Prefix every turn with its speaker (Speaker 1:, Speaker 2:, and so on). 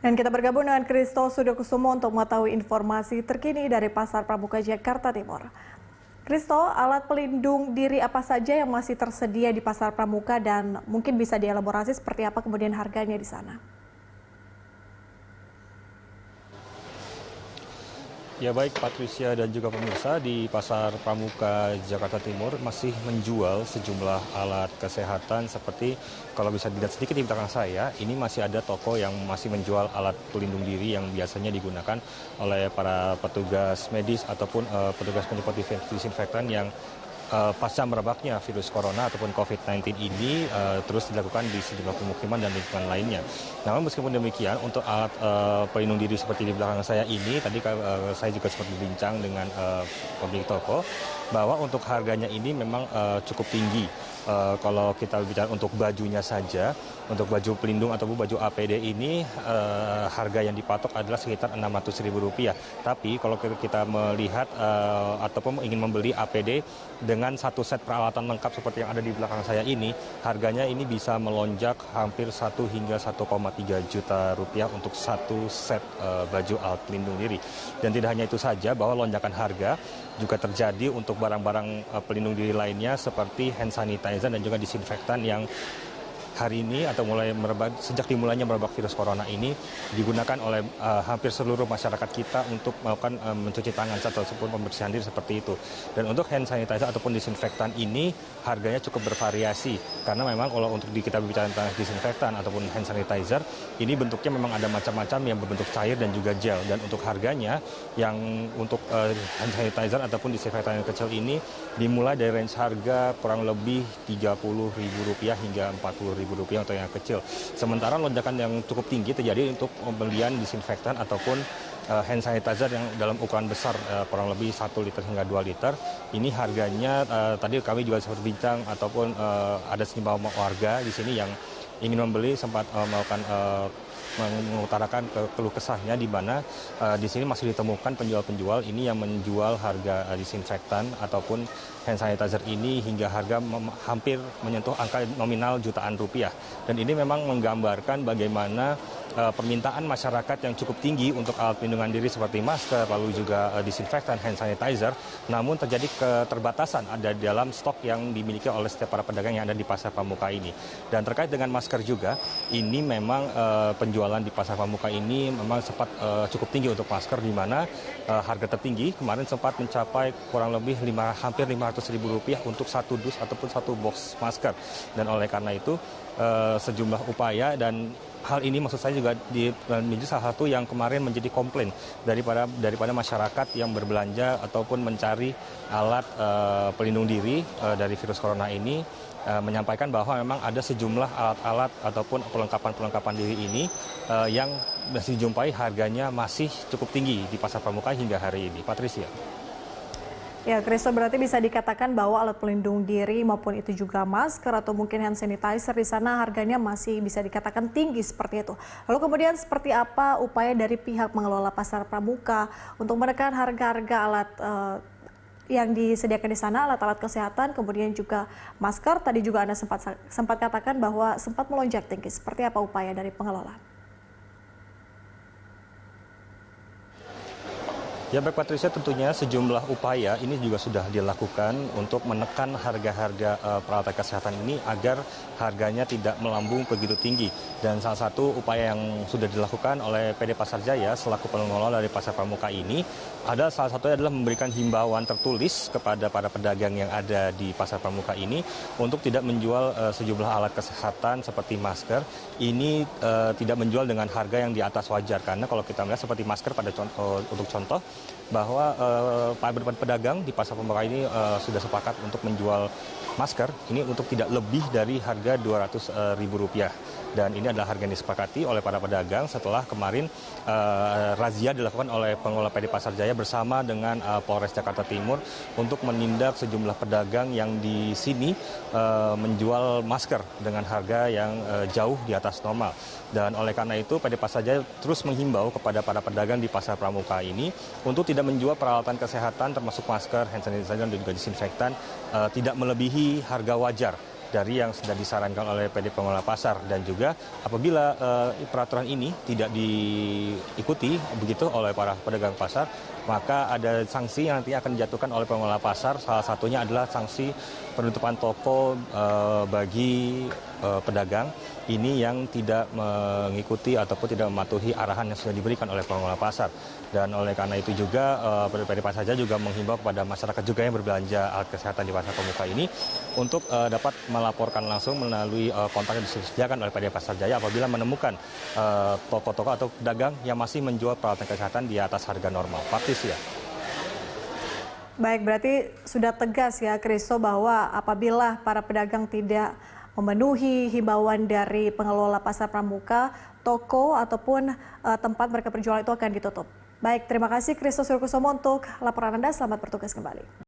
Speaker 1: Dan kita bergabung dengan Kristo Sudokusumo untuk mengetahui informasi terkini dari Pasar Pramuka Jakarta Timur. Kristo, alat pelindung diri apa saja yang masih tersedia di Pasar Pramuka dan mungkin bisa dielaborasi seperti apa kemudian harganya di sana?
Speaker 2: Ya baik Patricia dan juga pemirsa, di Pasar Pramuka Jakarta Timur masih menjual sejumlah alat kesehatan seperti kalau bisa dilihat sedikit di belakang saya, ini masih ada toko yang masih menjual alat pelindung diri yang biasanya digunakan oleh para petugas medis ataupun petugas penyemprot disinfektan yang pasca merebaknya virus corona ataupun COVID-19 ini terus dilakukan di sejumlah pemukiman dan lingkungan lainnya. Namun meskipun demikian, untuk alat pelindung diri seperti di belakang saya ini, tadi saya juga sempat berbincang dengan pemilik toko, bahwa untuk harganya ini memang cukup tinggi. Kalau kita bicara untuk bajunya saja, untuk baju pelindung ataupun baju APD ini harga yang dipatok adalah sekitar Rp600.000. Tapi kalau kita melihat ataupun ingin membeli APD dengan satu set peralatan lengkap seperti yang ada di belakang saya ini, harganya ini bisa melonjak hampir 1 hingga 1,3 juta rupiah untuk satu set baju alat pelindung diri. Dan tidak hanya itu saja, bahwa lonjakan harga juga terjadi untuk barang-barang pelindung diri lainnya seperti hand sanitizer dan juga disinfektan yang hari ini atau sejak dimulainya merebak virus corona ini digunakan oleh hampir seluruh masyarakat kita untuk melakukan mencuci tangan ataupun pembersihan diri seperti itu. Dan untuk hand sanitizer ataupun disinfektan ini harganya cukup bervariasi karena memang kalau untuk kita bicara tentang disinfektan ataupun hand sanitizer ini bentuknya memang ada macam-macam yang berbentuk cair dan juga gel. Dan untuk harganya yang untuk hand sanitizer ataupun disinfektan yang kecil ini dimulai dari range harga kurang lebih Rp30.000 hingga Rp40.000 untuk yang kecil. Sementara lonjakan yang cukup tinggi terjadi untuk pembelian disinfektan ataupun hand sanitizer yang dalam ukuran besar kurang lebih 1 liter hingga 2 liter. Ini harganya tadi kami juga sempat bincang ataupun ada sejumlah warga di sini yang ingin membeli sempat melakukan mengutarakan keluh kesahnya di mana di sini masih ditemukan penjual-penjual ini yang menjual harga disinfektan ataupun hand sanitizer ini hingga harga hampir menyentuh angka nominal jutaan rupiah. Dan ini memang menggambarkan bagaimana permintaan masyarakat yang cukup tinggi untuk alat pelindungan diri seperti masker, lalu juga disinfektan, hand sanitizer, namun terjadi keterbatasan ada di dalam stok yang dimiliki oleh setiap para pedagang yang ada di Pasar Pramuka ini. Dan terkait dengan masker juga, ini memang penjualan di Pasar Pramuka ini memang sempat cukup tinggi untuk masker, di mana harga tertinggi kemarin sempat mencapai kurang lebih hampir Rp500.000 untuk satu dus ataupun satu box masker. Dan oleh karena itu sejumlah upaya dan hal ini maksud saya juga menjadi salah satu yang kemarin menjadi komplain daripada masyarakat yang berbelanja ataupun mencari alat pelindung diri dari virus corona ini, menyampaikan bahwa memang ada sejumlah alat-alat ataupun perlengkapan diri ini yang masih dijumpai harganya masih cukup tinggi di Pasar Pramuka hingga hari ini. Patricia.
Speaker 1: Ya, Kristo, berarti bisa dikatakan bahwa alat pelindung diri maupun itu juga masker atau mungkin hand sanitizer di sana harganya masih bisa dikatakan tinggi seperti itu. Lalu kemudian seperti apa upaya dari pihak pengelola Pasar Pramuka untuk menekan harga-harga alat yang disediakan di sana, alat-alat kesehatan, kemudian juga masker. Tadi juga Anda sempat katakan bahwa sempat melonjak tinggi. Seperti apa upaya dari pengelola?
Speaker 2: Ya baik Patricia, tentunya sejumlah upaya ini juga sudah dilakukan untuk menekan harga-harga peralatan kesehatan ini agar harganya tidak melambung begitu tinggi. Dan salah satu upaya yang sudah dilakukan oleh PD Pasar Jaya selaku pengelola dari Pasar Pramuka ini ada salah satunya adalah memberikan himbauan tertulis kepada para pedagang yang ada di Pasar Pramuka ini untuk tidak menjual sejumlah alat kesehatan seperti masker ini tidak menjual dengan harga yang di atas wajar. Karena kalau kita melihat seperti masker untuk contoh, bahwa pedagang di Pasar Pramuka ini sudah sepakat untuk menjual masker ini untuk tidak lebih dari harga Rp200.000. Dan ini adalah harga yang disepakati oleh para pedagang setelah kemarin razia dilakukan oleh pengelola PD Pasar Jaya bersama dengan Polres Jakarta Timur untuk menindak sejumlah pedagang yang di sini menjual masker dengan harga yang jauh di atas normal. Dan oleh karena itu PD Pasar Jaya terus menghimbau kepada para pedagang di Pasar Pramuka ini untuk tidak menjual peralatan kesehatan termasuk masker, hand sanitizer dan juga disinfektan tidak melebihi harga wajar. dari yang sudah disarankan oleh PD Pengelola Pasar. Dan juga apabila peraturan ini tidak diikuti begitu oleh para pedagang pasar, maka ada sanksi yang nanti akan dijatuhkan oleh pengelola pasar. Salah satunya adalah sanksi penutupan toko bagi pedagang ini yang tidak mengikuti ataupun tidak mematuhi arahan yang sudah diberikan oleh pengelola pasar. Dan oleh karena itu juga PD Pasar Jaya juga menghimbau kepada masyarakat juga yang berbelanja alat kesehatan di Pasar Pramuka ini untuk dapat melaporkan langsung melalui kontak yang disediakan oleh PD Pasar Jaya apabila menemukan toko-toko atau pedagang yang masih menjual peralatan kesehatan di atas harga normal. Patricia.
Speaker 1: Baik, berarti sudah tegas ya Kristo bahwa apabila para pedagang tidak memenuhi himbauan dari pengelola Pasar Pramuka, toko ataupun tempat mereka berjualan itu akan ditutup. Baik, terima kasih Kristo Surkusomo untuk laporan Anda. Selamat bertugas kembali.